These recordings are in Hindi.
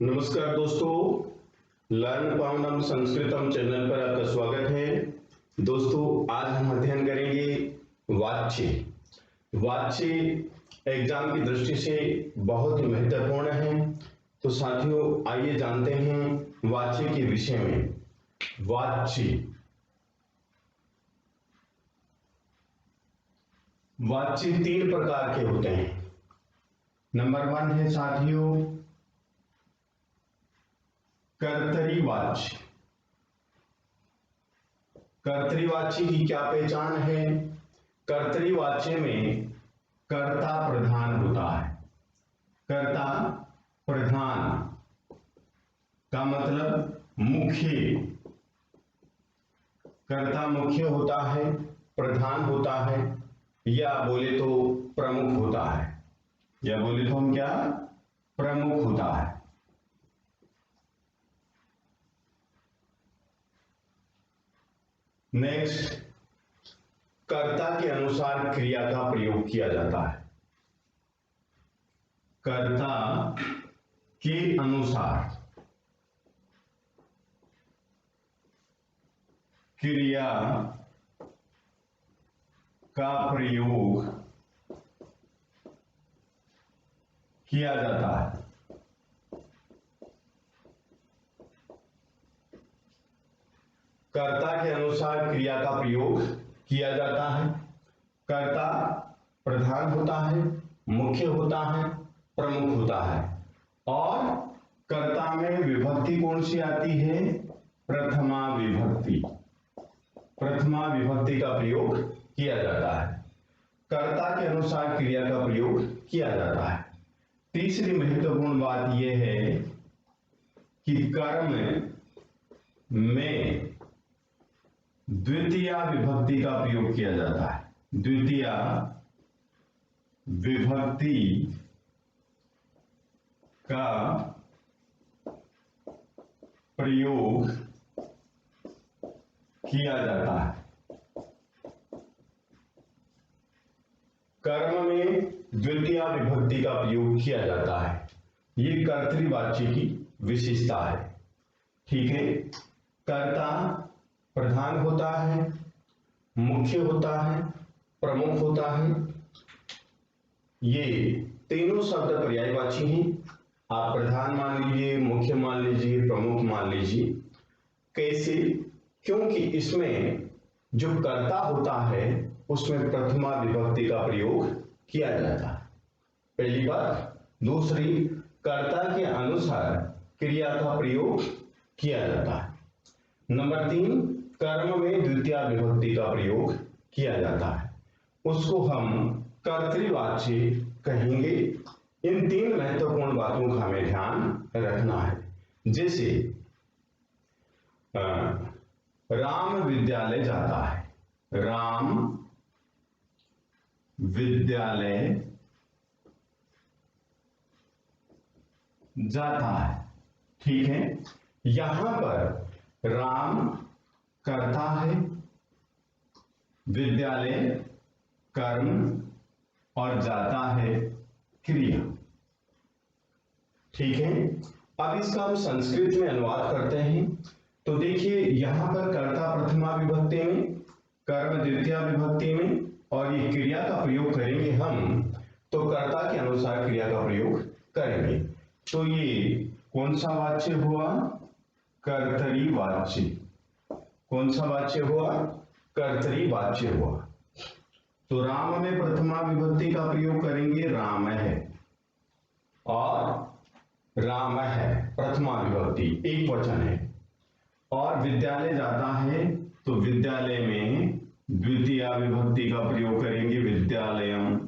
नमस्कार दोस्तों, लर्न पावनम संस्कृतम चैनल पर आपका स्वागत है। दोस्तों, आज हम अध्ययन करेंगे वाच्य। वाच्य एग्जाम की दृष्टि से बहुत ही महत्वपूर्ण है। तो साथियों, आइए जानते हैं वाच्य के विषय में। वाच्य तीन प्रकार के होते हैं। नंबर 1 है साथियों कर्तरीवाच्य। कर्तरीवाच्य की क्या पहचान है? कर्तरीवाच्य में कर्ता प्रधान होता है। कर्ता प्रधान का मतलब मुख्य। कर्ता मुख्य होता है, प्रधान होता है, या बोले तो प्रमुख होता है। या बोले तो हम क्या? प्रमुख होता है। नेक्स्ट, कर्ता के अनुसार क्रिया का प्रयोग किया जाता है। कर्ता के अनुसार क्रिया का प्रयोग किया जाता है। कर्ता के अनुसार क्रिया का प्रयोग किया जाता है। कर्ता प्रधान होता है, मुख्य होता है, प्रमुख होता है। और कर्ता में विभक्ति कौन सी आती है? प्रथमा विभक्ति। प्रथमा विभक्ति का प्रयोग किया जाता है। कर्ता के अनुसार क्रिया का प्रयोग किया जाता है। तीसरी महत्वपूर्ण बात यह है कि कर्म में द्वितीया विभक्ति का प्रयोग किया जाता है। द्वितीया विभक्ति का प्रयोग किया जाता है। कर्म में द्वितीया विभक्ति का प्रयोग किया जाता है। ये कर्तृवाच्य की विशेषता है। ठीक है, कर्ता प्रधान होता है, मुख्य होता है, प्रमुख होता है। ये तीनों शब्द पर्यायवाची हैं। आप प्रधान मान लीजिए, मुख्य मान लीजिए, प्रमुख मान लीजिए। कैसे? क्योंकि इसमें जो कर्ता होता है उसमें प्रथमा विभक्ति का प्रयोग किया जाता है, पहली बात। दूसरी, कर्ता के अनुसार क्रिया का प्रयोग किया जाता है। नंबर 3, कर्म में द्वितीया विभक्ति का प्रयोग किया जाता है, उसको हम कर्तृवाच्य कहेंगे। इन तीन महत्वपूर्ण बातों का हमें ध्यान रखना है। जैसे राम विद्यालय जाता है, राम विद्यालय जाता है। ठीक है, यहां पर राम कर्ता है, विद्यालय कर्म, और जाता है क्रिया। ठीक है, अब इसका हम संस्कृत में अनुवाद करते हैं। तो देखिए, यहां पर कर्ता प्रथमा विभक्ति में, कर्म द्वितीया विभक्ति में, और ये क्रिया का प्रयोग करेंगे हम, तो कर्ता के अनुसार क्रिया का प्रयोग करेंगे। तो ये कौन सा वाच्य हुआ? कर्तरीवाच्य। कौन सा वाच्य हुआ? कर्तरीवाच्य हुआ। तो राम में प्रथमा विभक्ति का प्रयोग करेंगे, राम है, और राम है प्रथमा विभक्ति, एक वचन है। और विद्यालय जाता है तो विद्यालय में द्वितीया विभक्ति का प्रयोग करेंगे, विद्यालयम।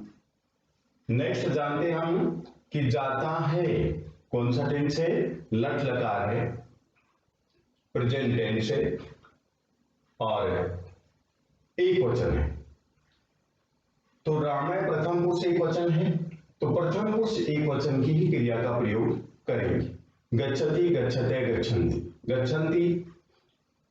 नेक्स्ट जानते हम कि जाता है कौन सा टेंस है? लट लकार है, प्रेजेंट टेंस है, और एक वचन है। तो रामाय प्रथम पुरुष एक वचन है, तो प्रथम पुरुष एक वचन की ही क्रिया का प्रयोग करेंगे। गच्छति, गच्छते, गच्छन्ति। गच्छन्ति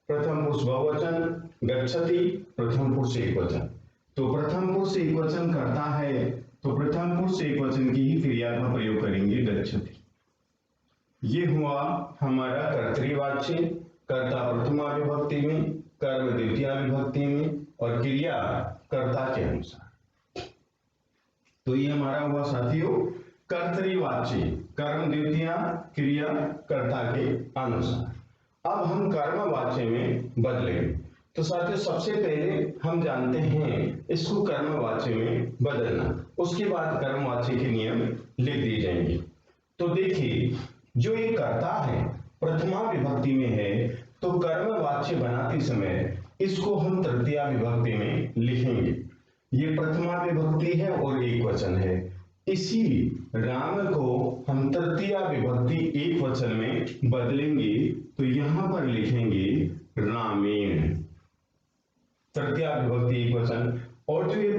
प्रथम पुरुष बहुवचन, गच्छति प्रथम पुरुष एक वचन। तो प्रथम पुरुष एक वचन करता है तो प्रथम पुरुष एक वचन की ही क्रिया का प्रयोग करेंगे, गच्छति। ये हुआ हमारा कर्तृवाच्य, कर्ता प्रथमा विभक्ति में, कर्म द्वितीया विभक्ति में और क्रिया कर्ता के अनुसार। तो ये हमारा हुआ साथियों कर्तृवाच्य, कर्म द्वितीया, क्रिया कर्ता के अनुसार। अब हम कर्मवाच्य में बदलेंगे। तो साथियों सबसे पहले हम जानते हैं इसको कर्मवाच्य में बदलना, उसके बाद कर्मवाच्य के नियम लिख दिए जाएंगे। तो देखिए जो ये कर्ता है प्रथमा विभक्ति में है, तो कर्मवाच्य बनाते समय इसको हम तृतीया विभक्ति में लिखेंगे। ये प्रथमा विभक्ति है और एक वचन है, इसी राम को हम तृतीया विभक्ति एक वचन में बदलेंगे। तो यहां पर लिखेंगे रामेण, तृतीया विभक्ति एक वचन। और जो ये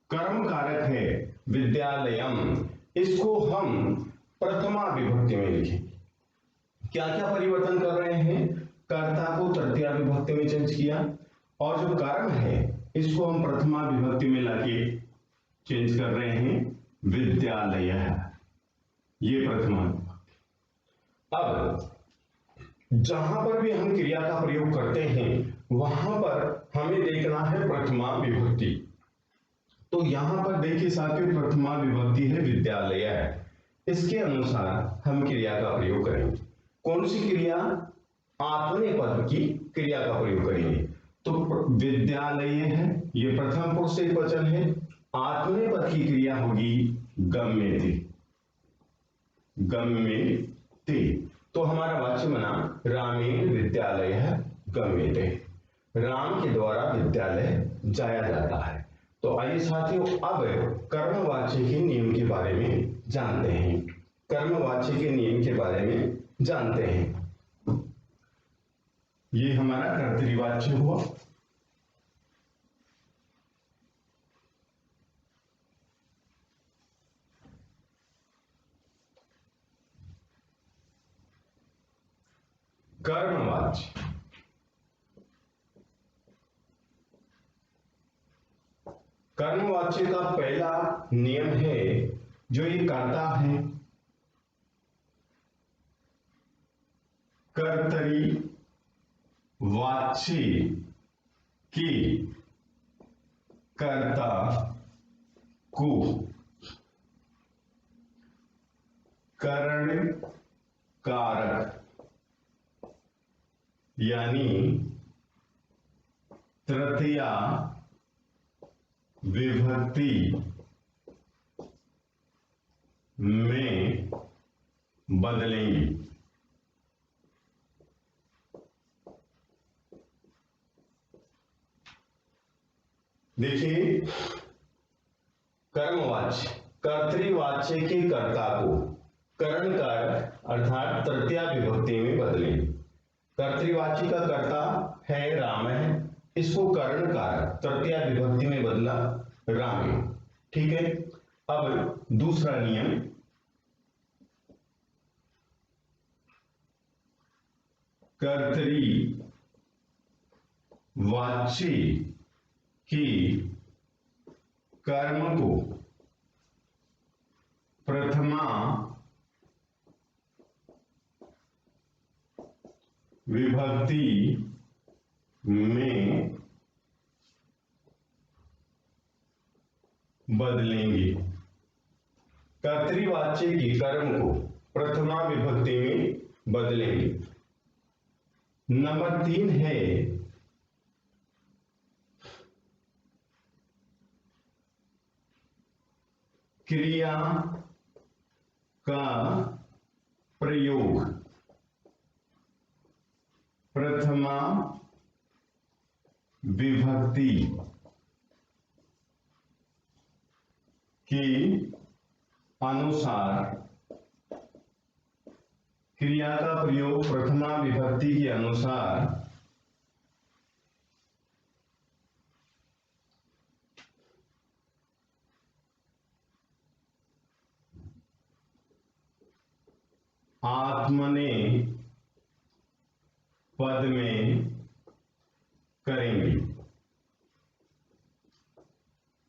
कर्म कारक है विद्यालयम, इसको हम प्रथमा विभक्ति में लिखेंगे। क्या क्या परिवर्तन कर रहे हैं, कर्ता को तृतीया विभक्ति में चेंज किया और जो कर्म है इसको हम प्रथमा विभक्ति में लाके चेंज कर रहे हैं विद्यालय, ये प्रथमा विभक्ति। अब जहां पर भी हम क्रिया का प्रयोग करते हैं वहां पर हमें देखना है प्रथमा विभक्ति। तो यहां पर देखिए साथियों प्रथमा विभक्ति है विद्यालय है, इसके अनुसार हम क्रिया का प्रयोग करेंगे। कौन सी क्रिया, आत्मनेपद की क्रिया का प्रयोग करेंगे। तो विद्यालय है, ये प्रथम पुरुष एक वचन है, आत्मनेपद की क्रिया होगी गम्यते, गम्यते। तो हमारा वाच्य बना रामेण विद्यालय गम्यते, राम के द्वारा विद्यालय जाया जाता है। तो आइए साथियों अब कर्मवाच्य के नियम के बारे में जानते हैं, कर्मवाच्य के नियम के बारे में जानते हैं। ये हमारा कर्तृवाच्य हुआ। कर्मवाच्य, कर्मवाच्य का पहला नियम है जो ये कर्ता है कर्तरी वाच्य की कर्ता को करण कारक यानी तृतीया विभक्ति में बदलेंगे। देखिए कर्मवाच्य कर्तृवाच्य के कर्ता को करण कारक अर्थात तृतीया विभक्ति में बदलेंगे। कर्तृवाच्य का कर्ता है राम है, इसको करण कारक तृतीया विभक्ति में बदला रामे, ठीक है। अब दूसरा नियम, कर्तरी वाच्य की कर्म को प्रथमा विभक्ति में बदलेंगे। कर्तृवाच्य की कर्म को प्रथमा विभक्ति में बदलेंगे। नंबर 3 है क्रिया का प्रयोग प्रथमा विभक्ति के अनुसार, क्रिया का प्रयोग प्रथमा विभक्ति के अनुसार आत्मने पद में करेंगे।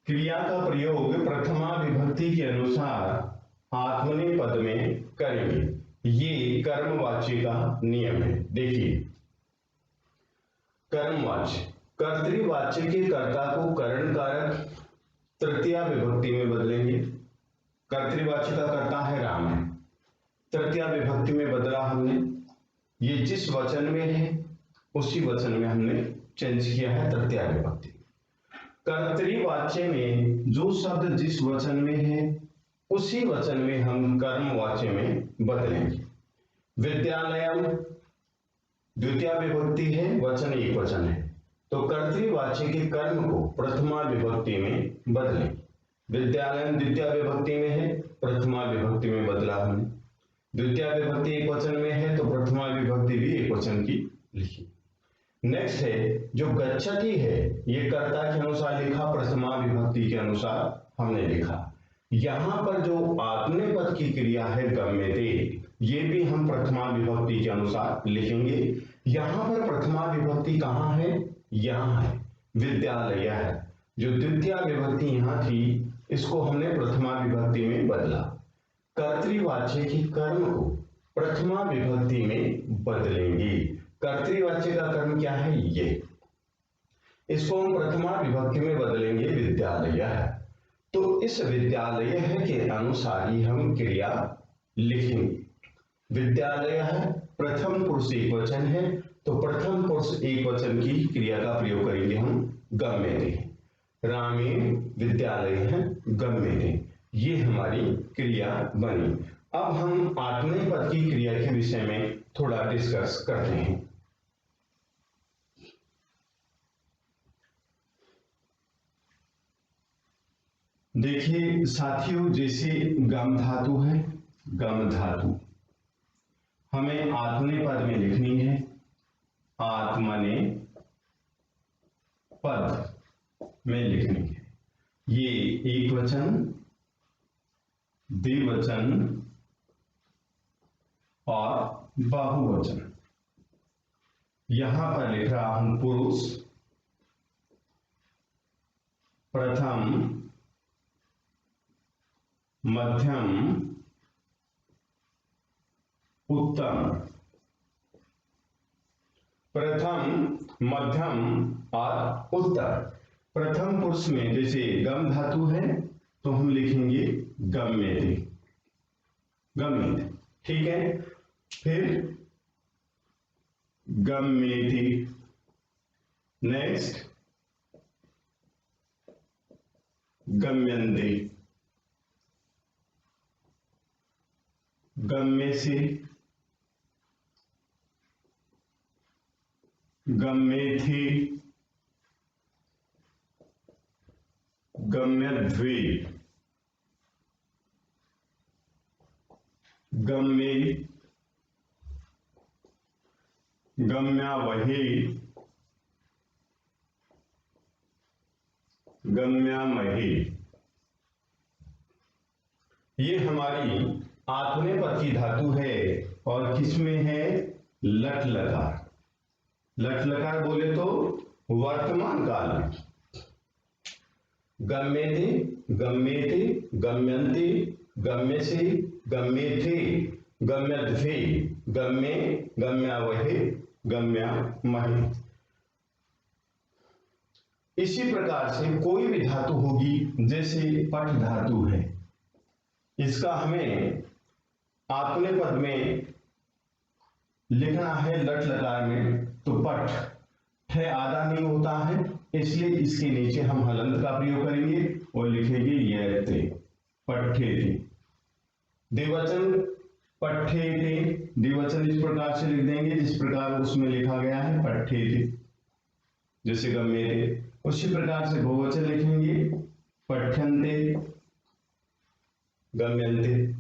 क्रिया का प्रयोग प्रथमा विभक्ति के अनुसार आत्मने पद में करेंगे। ये कर्मवाच्य का नियम है। देखिए, कर्मवाच्य, कर्तृवाच्य के कर्ता को करण कारक तृतीया विभक्ति में बदलेंगे। कर्तृवाच्य का कर्ता है राम है, तृतीया विभक्ति में बदला हमने। ये जिस वचन में है उसी वचन में हमने चेंज किया है तृतीया विभक्ति। कर्तृवाच्य में जो शब्द जिस वचन में है उसी वचन में हम कर्मवाच्य में बदलेंगे। विद्यालयम द्वितीया विभक्ति है, वचन एक वचन है, तो कर्तृवाच्य के कर्म को प्रथमा विभक्ति में बदलें। विद्यालयम द्वितीया विभक्ति में है, प्रथमा विभक्ति में बदला हमने। द्वितीया विभक्ति एक वचन में है तो प्रथमा विभक्ति भी एक वचन की लिखी। नेक्स्ट है जो गच्छति है, ये कर्ता के अनुसार लिखा, प्रथमा विभक्ति के अनुसार हमने लिखा। यहां पर जो आत्मनेपद की क्रिया है गम्यते, ये भी हम प्रथमा विभक्ति के अनुसार लिखेंगे। यहां पर प्रथमा विभक्ति कहां है? यहां है, विद्यालय है। जो द्वितीय विभक्ति यहां थी इसको हमने प्रथमा विभक्ति में बदला। कर्तृवाच्य की कर्म को प्रथमा विभक्ति में बदलेंगे। कर्तृवाच्य का कर्म क्या है? ये, इसको हम प्रथमा विभक्ति में बदलेंगे, विद्यालय है। तो इस विद्यालय है के अनुसार ही हम क्रिया लिखेंगे। विद्यालय है, प्रथम पुरुष एक वचन है, तो प्रथम पुरुष एक वचन की क्रिया का प्रयोग करेंगे हम गम्यते। रामे विद्यालय है गम्यते, ये हमारी क्रिया बनी। अब हम आत्मनेपद की क्रिया के विषय में थोड़ा डिस्कस करते हैं। देखिए साथियों, जैसे गम धातु है, गम धातु हमें आत्मनेपद में लिखनी है। आत्मने पद में लिखनी है। ये एक वचन, द्विवचन और बहुवचन। यहां पर लिख रहा हूं पुरुष, प्रथम, मध्यम, उत्तम। प्रथम, मध्यम और उत्तर। प्रथम पुरुष में जैसे गम धातु है तो हम लिखेंगे गम्यते, गम्यते, ठीक है। फिर गम्यते, नेक्स्ट गम्यन्ते, गम्यसे, गम्येथे, गम्यद्वे, गम्ये, गम्यावहे, गम्यामहे। ये हमारी आत्मनेपद की धातु है और किसमें है? लट लकार। लट लकार बोले तो वर्तमान काल में। गम्येते, गम्येते, गम्यन्ते, गम्यसे, गम्येथे, गम्यद्वे, गम्ये, गम्यावहे, गम्यामहे। इसी प्रकार से कोई भी धातु होगी, जैसे पठ धातु है, इसका हमें आत्मनेपद में लिखना है लट लकार में, तो पठ है आधा नहीं होता है, इसलिए इसके नीचे हम हलंत का प्रयोग करेंगे और लिखेंगे यते, पठ्येते। द्विवचन पठ्येते, द्विवचन इस प्रकार से लिख देंगे जिस प्रकार उसमें लिखा गया है पठ्येते, जैसे गम्येते। उसी प्रकार से बहुवचन लिखेंगे पठ्यन्ते, गम्यन्ते।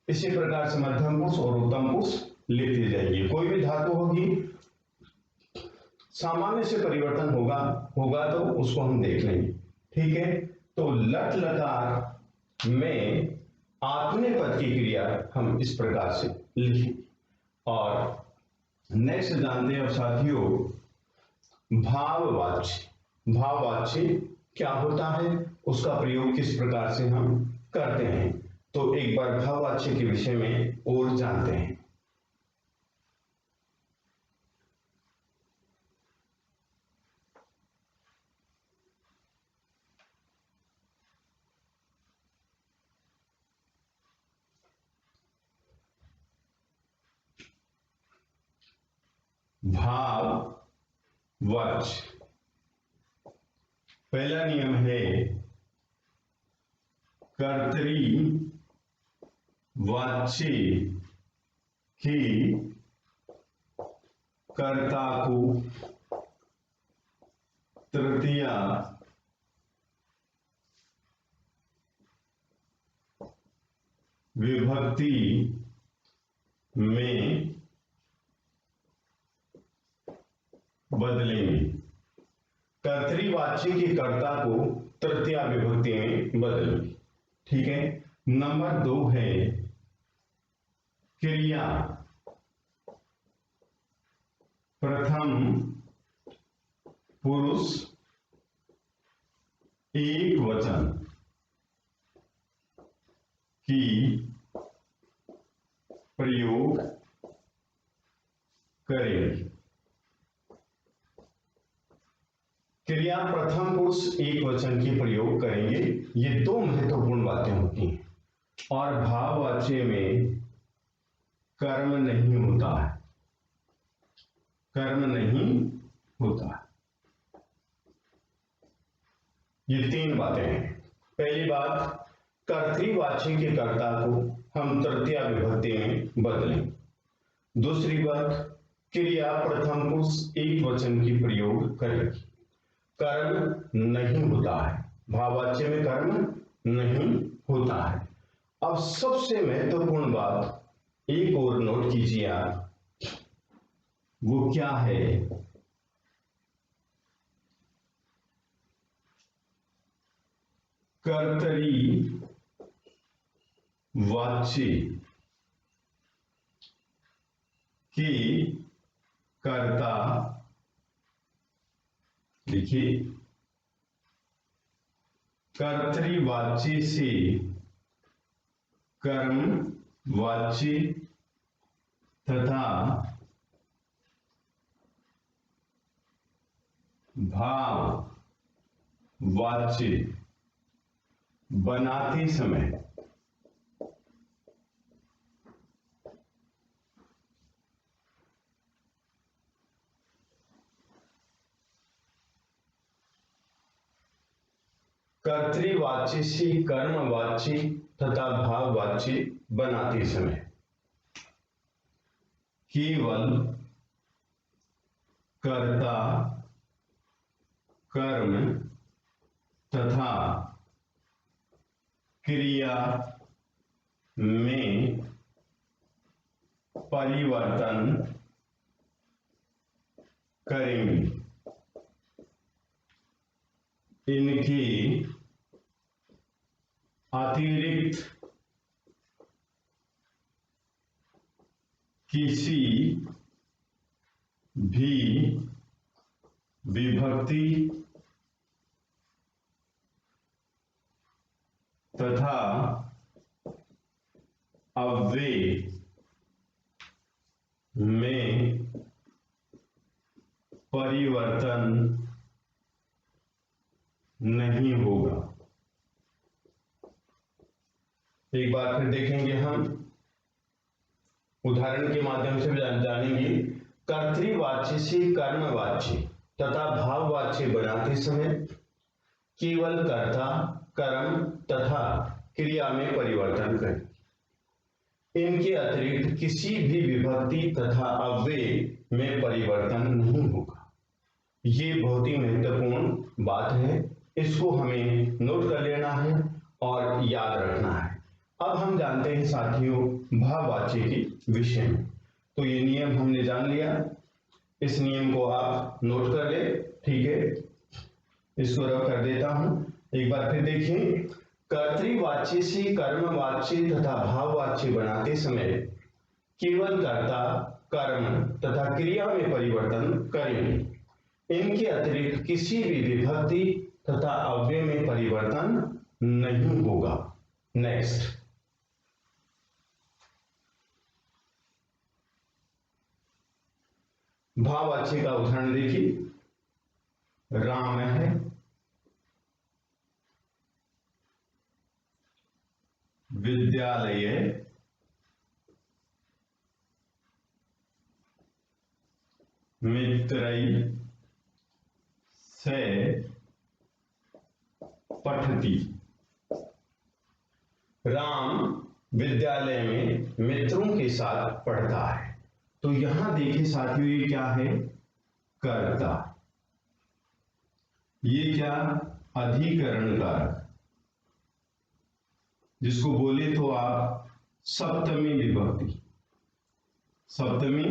इसी प्रकार से मध्यम पुरुष और उत्तम पुरुष लिखते जाइए। कोई भी धातु होगी सामान्य से परिवर्तन होगा तो उसको हम देख लेंगे, ठीक है। तो लट लकार में आत्मनेपद की क्रिया हम इस प्रकार से लिखेंगे। और नेक्स्ट जानते हैं साथियों, भाववाच्य। भाववाच्य क्या होता है, उसका प्रयोग किस प्रकार से हम करते हैं, तो एक बार भाववाच्य के विषय में और जानते हैं। भाववाच्य। पहला नियम है कर्तृवाच्य के कर्ता को तृतीया विभक्ति में बदलेंगे। कर्तृवाच्य के कर्ता को तृतीया विभक्ति में बदलेंगे। ठीक है। नंबर 2 है क्रिया प्रथम पुरुष एक वचन की प्रयोग करेंगे। क्रिया प्रथम पुरुष एक वचन की प्रयोग करेंगे। ये 2 महत्वपूर्ण बातें होती हैं। और भाववाच्य में कर्म नहीं होता है, कर्म नहीं होता है। ये 3 बातें हैं। पहली बात, कर्तृवाच्य के कर्ता को हम तृतीया विभक्ति में बदलें। दूसरी बात, क्रिया प्रथम पुरुष एक वचन की प्रयोग करेगी। कर्म नहीं होता है, भाववाच्य में कर्म नहीं होता है। अब सबसे महत्वपूर्ण बात एक और नोट कीजिए आप, वो क्या है? कर्तृवाच्य के कर्ता, देखिए, कर्तृवाच्य से कर्मवाच्य तथा भाववाच्य बनाते समय कर्तृवाच्य से कर्मवाच्य तथा भाववाच्य बनाते समय केवल कर्ता, कर्म तथा क्रिया में परिवर्तन करेंगे। इनके अतिरिक्त किसी भी विभक्ति तथा अव्यय में परिवर्तन नहीं होगा। एक बार फिर देखेंगे, हम उदाहरण के माध्यम से जानेंगे। कर्तृवाच्य से कर्मवाच्य तथा भाववाच्य बनाते समय केवल कर्ता, कर्म तथा क्रिया में परिवर्तन करें। इनके अतिरिक्त किसी भी विभक्ति तथा अव्यय में परिवर्तन नहीं होगा। ये बहुत ही महत्वपूर्ण बात है, इसको हमें नोट कर लेना है और याद रखना है। अब हम जानते हैं साथियों भाववाच्य के विषय में। तो ये नियम हमने जान लिया, इस नियम को आप नोट कर ले। ठीक है, इसको रब कर देता हूं। एक बार फिर देखिए, कर्तृवाच्य से कर्मवाच्य तथा भाववाच्य बनाते समय केवल कर्ता, कर्म तथा क्रिया में परिवर्तन करेंगे। इनके अतिरिक्त किसी भी विभक्ति तथा अव्यय में परिवर्तन नहीं होगा। नेक्स्ट, भाववाच्य का उदाहरण देखिए। राम है, विद्यालय, मित्रैः से पठति। राम विद्यालय में मित्रों के साथ पढ़ता है। तो यहां देखिए साथियों, ये क्या है? कर्ता। ये क्या? अधिकरण कारक, जिसको बोले तो आप सप्तमी विभक्ति। सप्तमी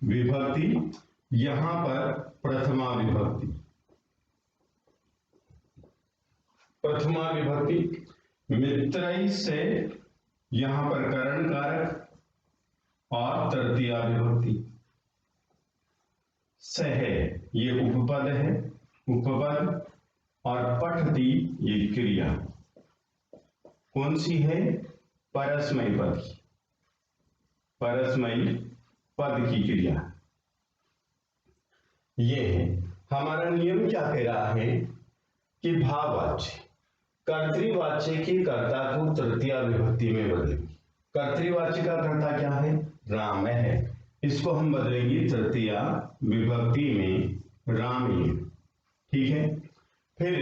विभक्ति, यहां पर प्रथमा विभक्ति। प्रथमा विभक्ति, मित्रैः से यहां पर करण कारक और तृतीया विभक्ति। सह ये उपपद है, उपपद, और पठति ये क्रिया। कौन सी है? परस्मैपदी पद की, परस्मैपदी पद की क्रिया ये है। हमारा नियम क्या कह रहा है कि भाववाच्य कर्तृवाच्य के कर्ता को तृतीया विभक्ति में बदलेंगे। कर्तृवाच्य का कर्ता क्या है? राम है। इसको हम बदलेंगे तृतीया विभक्ति में रामेण। ठीक है। फिर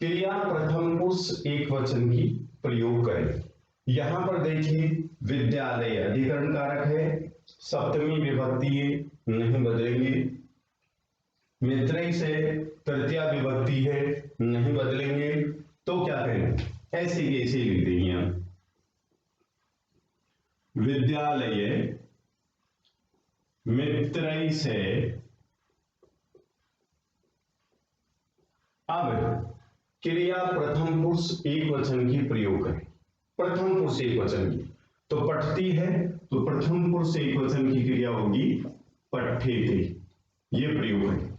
क्रिया प्रथम पुरुष एक वचन की प्रयोग करें। यहां पर देखिए, विद्यालय अधिकरण कारक है, सप्तमी विभक्ति है, नहीं बदलेंगे। मित्रैः से तृतीया विभक्ति है, नहीं बदलेंगे। तो क्या करें? ऐसे कैसे लिख देंगे हम? विद्यालय मित्रैः से। अब क्रिया प्रथम पुरुष एक वचन की प्रयोग करें। प्रथम पुरुष एक वचन की, तो पठती है, तो प्रथम पुरुष एक वचन की क्रिया होगी पठेते। ये प्रयोग है।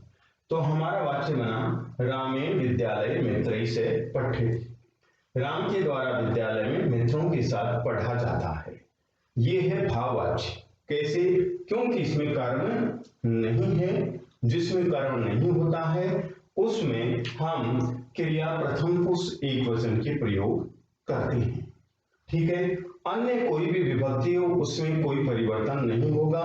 तो हमारा वाक्य बना रामेण विद्यालय मित्रैः से पठेते। राम के द्वारा विद्यालय में मित्रों के साथ पढ़ा जाता है। ये है भाववाच्य। कैसे? क्योंकि इसमें कर्म नहीं है। जिसमें कर्म नहीं होता है उसमें हम क्रिया प्रथम पुरुष एक वचन के प्रयोग करते हैं। ठीक है। अन्य कोई भी विभक्ति हो उसमें कोई परिवर्तन नहीं होगा।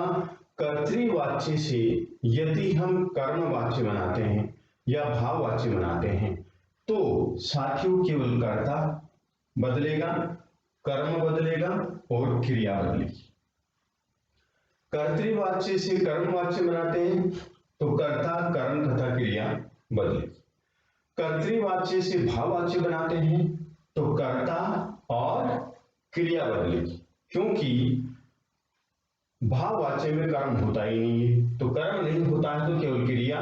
कर्तृवाच्य से यदि हम कर्मवाच्य बनाते हैं या भाववाच्य बनाते हैं तो साथियों केवल कर्ता बदलेगा, कर्म बदलेगा और क्रिया बदलेगी। कर्तृवाच्य से कर्मवाच्य बनाते हैं तो कर्ता, कर्म तथा क्रिया बदलेगी। कर्तृवाच्य से भाववाच्य बनाते हैं तो कर्ता और क्रिया बदलेगी। क्योंकि भाववाच्य में कर्म होता ही नहीं है, तो कर्म नहीं होता है तो केवल क्रिया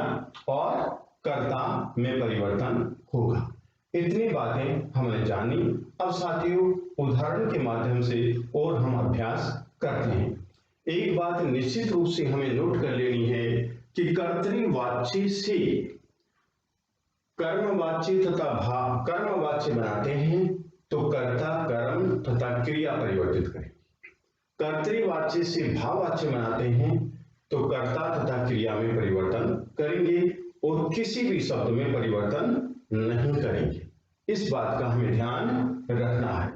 और कर्ता में परिवर्तन होगा। इतनी बातें हमने जानी। अब साथियों उदाहरण के माध्यम से और हम अभ्यास करते हैं। एक बात निश्चित रूप से हमें नोट कर लेनी है कि कर्तृवाच्य से कर्मवाच्य तथा कर्मवाच्य बनाते हैं तो कर्ता, कर्म तथा क्रिया परिवर्तित करें। कर्तृवाच्य से भाववाच्य बनाते हैं तो कर्ता तथा क्रिया में परिवर्तन करेंगे और किसी भी शब्द में परिवर्तन नहीं करेंगे। इस बात का हमें ध्यान रखना है।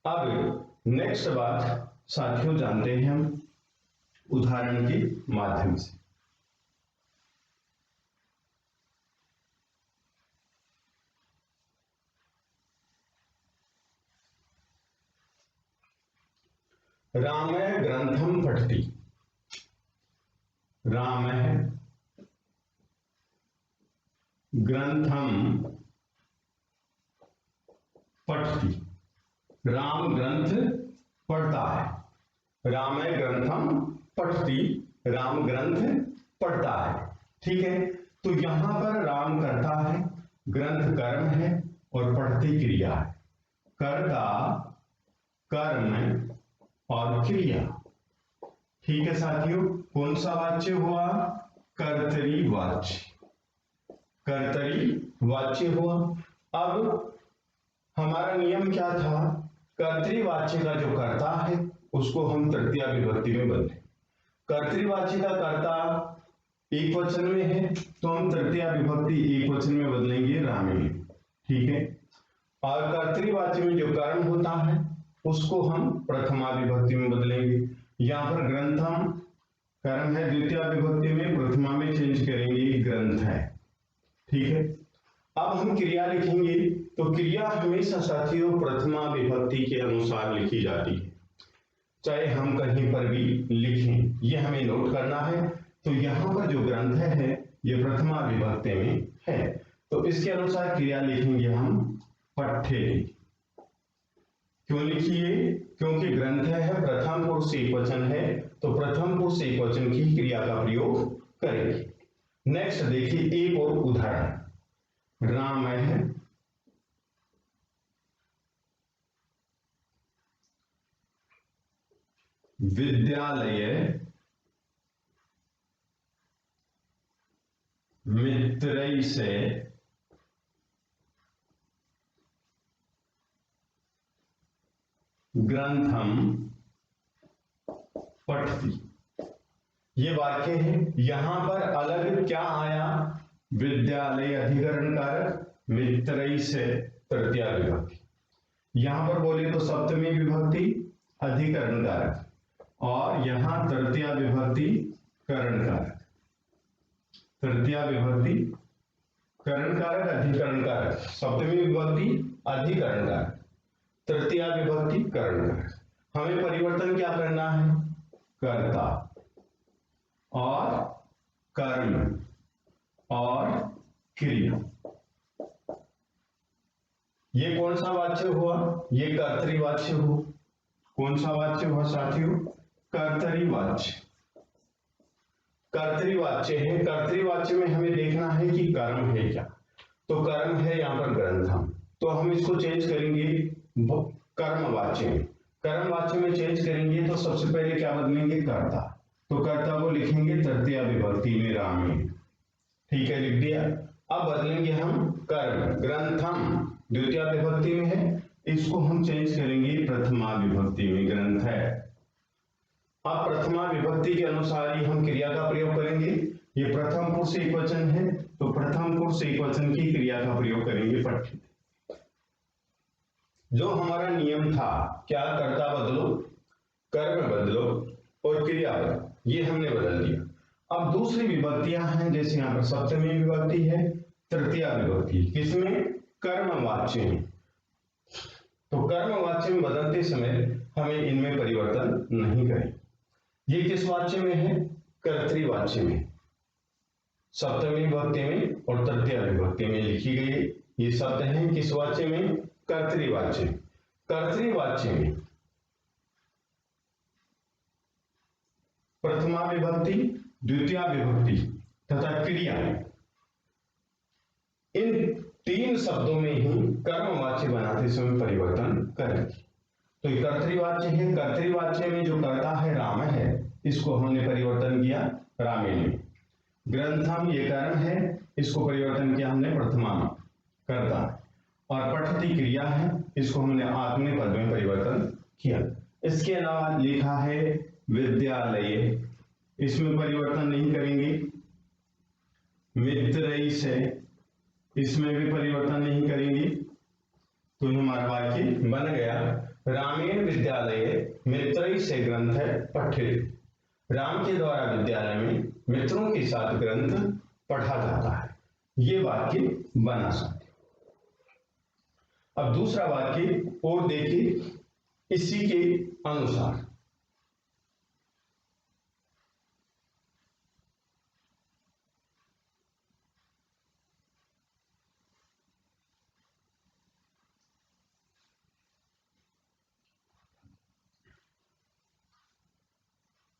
अब नेक्स्ट बात साथियों जानते हैं हम उदाहरण के माध्यम से। रामः ग्रंथम पठति। रामः ग्रंथम पठति। राम ग्रंथ पढ़ता है। रामः ग्रंथम पठति, राम ग्रंथ पढ़ता है। ठीक है। तो यहां पर राम करता है, ग्रंथ कर्म है और पढ़ती क्रिया है। कर्ता, कर्म और क्रिया। ठीक है साथियों। कौन सा वाच्य हुआ? कर्तरीवाच्य। कर्तरीवाच्य हुआ। अब हमारा नियम क्या था? कर्तृवाच्य का जो कर्ता है उसको हम तृतीया विभक्ति में बदलें। कर्तृवाच्य का कर्ता एक वचन में है तो हम तृतीया विभक्ति एक वचन में बदलेंगे रामेण। ठीक है। और कर्तृवाच्य में जो कर्म होता है उसको हम प्रथमा विभक्ति में बदलेंगे। यहां पर ग्रंथम कर्म है द्वितीय विभक्ति में, प्रथमा में चेंज करेंगे ग्रंथ है। ठीक है, अब हम क्रिया लिखेंगे तो क्रिया हमेशा साथियों प्रथमा विभक्ति के अनुसार लिखी जाती है, चाहे हम कहीं पर भी लिखें, ये हमें नोट करना है। तो यहाँ पर जो ग्रंथ है ये प्रथमा विभक्ति में है, तो इसके अनुसार क्रिया लिखेंगे हम पठ्यते। क्यों लिखिए? क्योंकि ग्रंथ है प्रथम पुरुष एकवचन है, तो प्रथम पुरुष एकवचन की क्रिया का प्रयोग करेंगे। नेक्स्ट देखिए एक और उदाहरण, राम है, विद्यालय, मित्रैः से, ग्रंथम पठति। ये वाक्य है। यहां पर अलग क्या आया? विद्यालय अधिकरण कारक, मित्रैः से तृतीया विभक्ति। यहां पर बोले तो सप्तमी विभक्ति अधिकरण कारक, और यहां तृतीया विभक्ति करण कारक। तृतीया विभक्ति करण कारक, अधिकरण कारक, सप्तमी विभक्ति अधिकरण कारक, तृतीया विभक्ति करण कारक। हमें परिवर्तन क्या करना है? कर्ता और कर्म और क्रिया। ये कौन सा वाच्य हुआ? ये कर्तृवाच्य हुआ। कौन सा वाच्य हुआ साथियों? कर्तृवाच्य। कर्तृवाच्य है। कर्तृवाच्य में हमें देखना है कि कर्म है क्या, तो कर्म है यहां पर ग्रंथम, तो हम इसको चेंज करेंगे कर्मवाच्य में। कर्मवाच्य में चेंज करेंगे तो सबसे पहले क्या बदलेंगे? कर्ता। तो कर्ता को लिखेंगे तृतीया विभक्ति में रामेण। ठीक है, लिख दिया। अब बदलेंगे हम कर्म, ग्रंथम द्वितीय विभक्ति में है, इसको हम चेंज करेंगे प्रथमा विभक्ति में, ग्रंथ है। अब प्रथमा विभक्ति के अनुसार ही हम क्रिया का प्रयोग करेंगे। ये प्रथम पुरुष एकवचन है, तो प्रथम पुरुष एकवचन की क्रिया का प्रयोग करेंगे पठ्यते। जो हमारा नियम था, क्या? कर्ता बदलो, कर्म बदलो और क्रिया बदलो, ये हमने बदल दिया। अब दूसरी विभक्तियां हैं, जैसे यहाँ पर सप्तमी विभक्ति है, तृतीया विभक्ति, किसमें? कर्मवाच्य में। तो कर्मवाच्य में बदलते समय हमें इनमें परिवर्तन नहीं करें। ये किस वाच्य में है? कर्तृवाच्य में, सप्तमी विभक्ति में और तृतीया विभक्ति में लिखी गई है। ये शब्द हैं किस वाच्य में? कर्तृवाच्य। कर्तृवाच्य में प्रथमा विभक्ति, द्वितीया विभक्ति तथा क्रिया, इन तीन शब्दों में ही कर्मवाच्य बनाते समय परिवर्तन करेंगे। तो ये कर्तृवाच्य है। कर्तृवाच्य में जो कर्ता है राम है, इसको हमने परिवर्तन किया रामेण में। ग्रंथम ये कर्म है, इसको परिवर्तन किया हमने प्रथमा में, कर्ता। और पठति क्रिया है, इसको हमने आत्मनेपद पद में परिवर्तन किया। इसके अलावा लिखा है विद्यालय, इसमें परिवर्तन नहीं करेंगे। मित्रैः से, इसमें भी परिवर्तन नहीं करेंगे। तो हमारा वाक्य बन गया रामेण विद्यालय मित्रैः से ग्रंथ पठ्यते। राम के द्वारा विद्यालय में मित्रों के साथ ग्रंथ पढ़ा जाता है। ये वाक्य बना सकते। अब दूसरा वाक्य और देखिए इसी के अनुसार।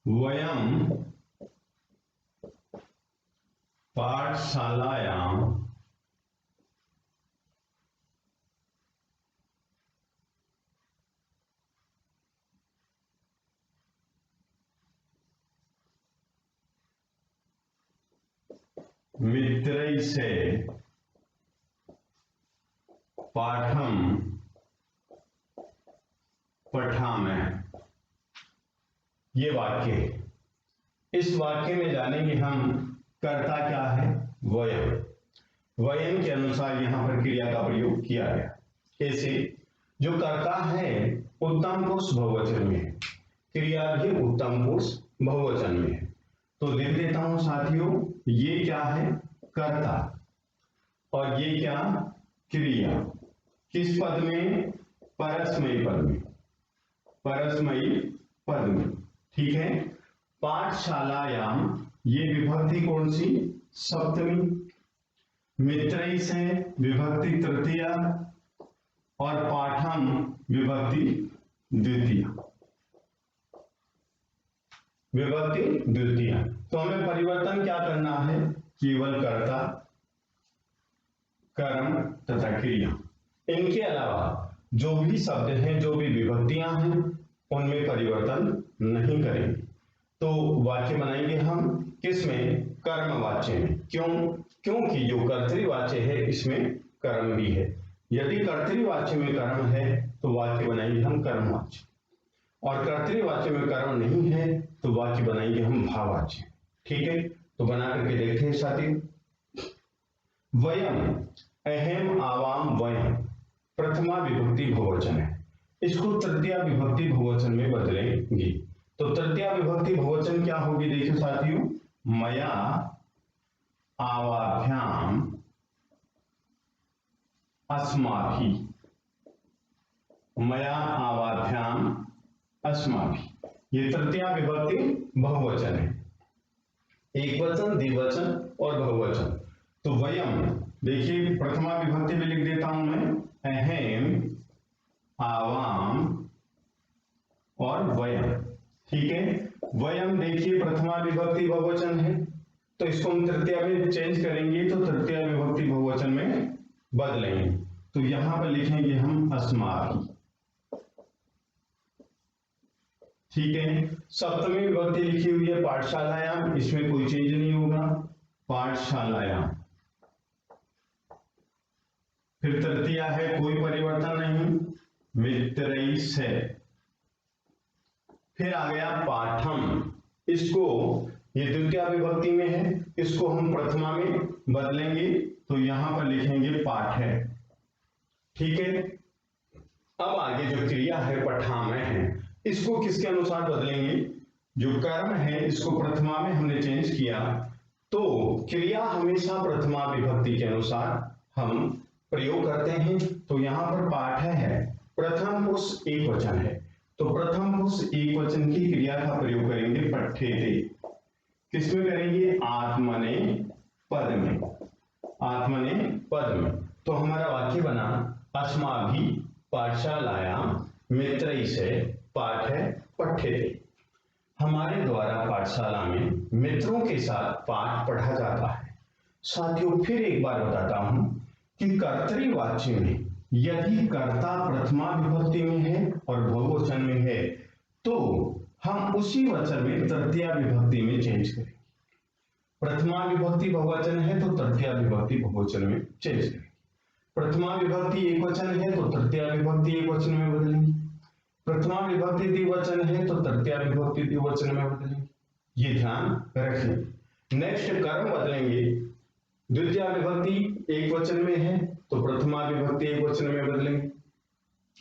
वयं पाठशालायां मित्रैः से पाठं पठामः। ये वाक्य है। इस वाक्य में जानेंगे हम कर्ता क्या है? वयम। वयम के अनुसार यहां पर क्रिया का प्रयोग किया गया। कैसे? जो कर्ता है उत्तम पुरुष बहुवचन में है, क्रिया भी उत्तम पुरुष बहुवचन में है। तो लिख देता हूं साथियों, ये क्या है, कर्ता, और ये क्या, क्रिया। किस पद में, परस्मयी पद में, परस्मयी पद में। ठीक है। पाठशालायाम, ये विभक्ति कौन सी, सप्तमी। मित्रैः है विभक्ति तृतीया, और पाठम विभक्ति द्वितीय, विभक्ति द्वितीय। तो हमें परिवर्तन क्या करना है, केवल कर्ता, कर्म तथा क्रिया। इनके अलावा जो भी शब्द हैं, जो भी विभक्तियां हैं, उनमें परिवर्तन नहीं करेंगे। तो वाक्य बनाएंगे हम किसमें, कर्मवाच्य में। क्यों, क्योंकि जो कर्तृवाच्य है इसमें कर्म भी है। यदि कर्तृवाच्य में कर्म है तो वाक्य बनाएंगे हम कर्मवाच्य, और कर्तृवाच्य में कर्म नहीं है तो वाक्य बनाएंगे हम भाववाच्य। ठीक है, तो बना करके देखते हैं साथियों। वयम, अहम, आवाम, वयम प्रथमा विभक्ति बहुवचन है, इसको तृतीया विभक्ति बहुवचन में बदलेंगे। तो तृतीया विभक्ति बहुवचन क्या होगी, देखिए साथियों, मया आवाभ्याम अस्माभिः, मया आवाभ्याम अस्माभिः, ये तृतीया विभक्ति बहुवचन है, एक वचन, द्विवचन और बहुवचन। तो वयम, देखिए प्रथमा विभक्ति में लिख देता हूं मैं, अहम, आवाम और वयम। ठीक है, वयम देखिए प्रथमा विभक्ति बहुवचन है, तो इसको हम तृतीया में चेंज करेंगे, तो तृतीया विभक्ति बहुवचन में बदलेंगे। तो यहां पर लिखेंगे हम अस्माभिः। ठीक है, सप्तमी विभक्ति लिखी हुई है पाठशालायाम, इसमें कोई चेंज नहीं होगा, पाठशालायाम। फिर तृतीया है, कोई परिवर्तन नहीं, मित्रैः से। फिर आ गया पाठम, इसको, ये द्वितीया विभक्ति में है, इसको हम प्रथमा में बदलेंगे, तो यहां पर लिखेंगे पाठ है। ठीक है, अब आगे जो क्रिया है पठामय है, इसको किसके अनुसार बदलेंगे, जो कर्म है इसको प्रथमा में हमने चेंज किया, तो क्रिया हमेशा प्रथमा विभक्ति के अनुसार हम प्रयोग करते हैं। तो यहां पर पाठ है, प्रथम पुरुष एक वचन है, तो प्रथम पुरुष एक वचन की क्रिया का प्रयोग करेंगे पठ्यते। किसमें करेंगे, आत्मने पद में, आत्मने पद में। तो हमारा वाक्य बना, अस्माभिः पाठशालायाम मित्रैः से पाठ है पठ्यते, हमारे द्वारा पाठशाला में मित्रों के साथ पाठ पढ़ा जाता है। साथियों फिर एक बार बताता हूं कि कर्तृवाच्य में यदि कर्ता प्रथमा विभक्ति में है और बहुवचन में है, तो हम उसी वचन में तृतीया विभक्ति में चेंज करेंगे। प्रथमा विभक्ति बहुवचन है तो तृतीया विभक्ति बहुवचन में चेंज करेंगे। प्रथमा विभक्ति एक वचन है तो तृतीया विभक्ति एक वचन में बदलेंगे। प्रथमा विभक्ति द्विवचन है तो तृतीया विभक्ति द्विवचन में बदलेंगे, ये ध्यान रखें। नेक्स्ट कर्म बदलेंगे, द्वितीया विभक्ति एक वचन में है तो प्रथमा विभक्ति एक वचन में बदलेंगे।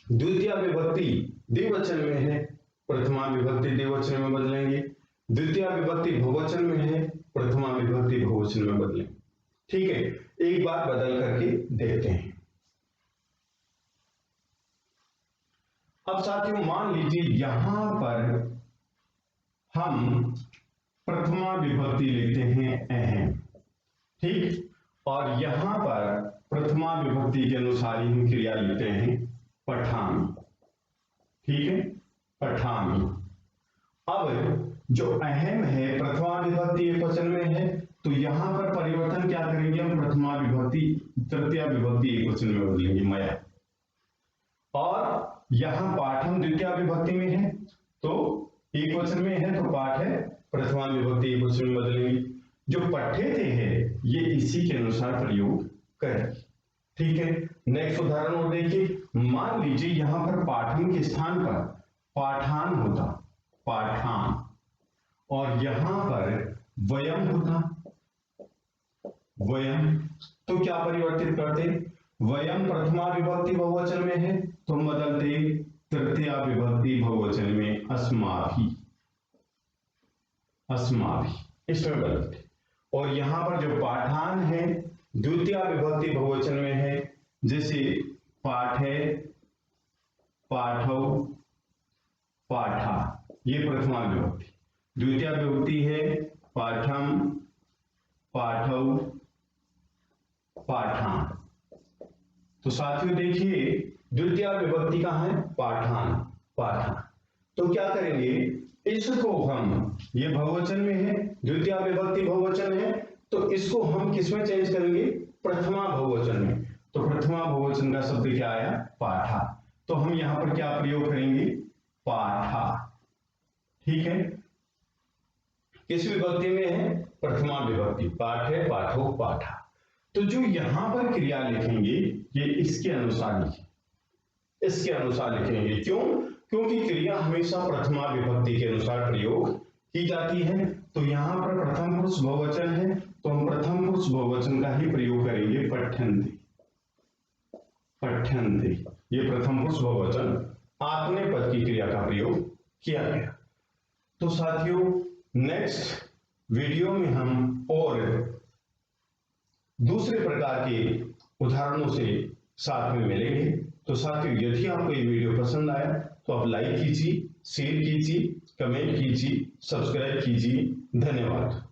द्वितीया विभक्ति द्विवचन में है, प्रथमा विभक्ति द्विवचन में बदलेंगे। द्वितीया विभक्ति बहुवचन में है, प्रथमा विभक्ति बहुवचन में बदलेंगे। ठीक है, एक बार बदल करके देखते हैं। अब साथियों मान लीजिए यहां पर हम प्रथमा विभक्ति लेते हैं अहम, ठीक, और यहां पर प्रथमा विभक्ति के अनुसार ही हम क्रिया लेते हैं पठामी। ठीक है, पठामी। अब जो अहम है प्रथमा विभक्ति एक वचन में है, तो यहां पर परिवर्तन क्या करेंगे हम, प्रथमा विभक्ति तृतीया विभक्ति एक वचन में बदलेंगे, मया। और यहां पाठम द्वितीया विभक्ति में है तो एक वचन में है तो पाठ है, प्रथमा विभक्ति एक वचन में बदलेंगे। जो पठ्यते है ये इसी के अनुसार प्रयोग करेंगे। ठीक है, नेक्स्ट उदाहरण और देखिए, मान लीजिए यहां पर पाठम के स्थान पर पाठान होता, पाठान, और यहां पर वयम होता, वयम, तो क्या परिवर्तित करते, वयम प्रथमा विभक्ति बहुवचन में है तो हम बदलते तृतीया विभक्ति बहुवचन में अस्माभिः, अस्माभिः। इसमें बदलते। और यहां पर जो पाठान है द्वितीय विभक्ति बहुवचन में है, जैसे पाठे, पाठौ, पाठा, ये प्रथमा विभक्ति। द्वितीय विभक्ति है पाठम, पाठौ, पाठान। तो साथियों देखिए द्वितीय विभक्ति कहां है? पाठान, पाठान। तो क्या करेंगे, इसको हम, ये बहुवचन में है, द्वितीय विभक्ति बहुवचन है, तो इसको हम किसमें चेंज करेंगे? प्रथमा बहुवचन में। तो प्रथमा बहुवचन का शब्द क्या आया? पाठा। तो हम यहां पर क्या प्रयोग करेंगे? पाठा। ठीक है, किस विभक्ति में है? प्रथमा विभक्ति। पाठे, पाठो, पाठा। तो जो यहां पर क्रिया लिखेंगे ये इसके अनुसार लिखेंगे, इसके अनुसार लिखेंगे। क्यों? क्योंकि क्रिया हमेशा प्रथमा विभक्ति के अनुसार प्रयोग की जाती है। तो यहां पर प्रथम पुरुष बहुवचन है, तो हम प्रथम पुरुष बहुवचन का ही प्रयोग करेंगे। पठ्यन्ते, पठ्यन्ते, ये प्रथम पुरुष बहुवचन आत्मनेपद पद की क्रिया का प्रयोग किया गया। तो साथियों नेक्स्ट वीडियो में हम और दूसरे प्रकार के उदाहरणों से साथ में मिलेंगे। तो साथियों यदि आपको ये वीडियो पसंद आया तो आप लाइक कीजिए, शेयर कीजिए, कमेंट कीजिए, सब्सक्राइब कीजिए। धन्यवाद।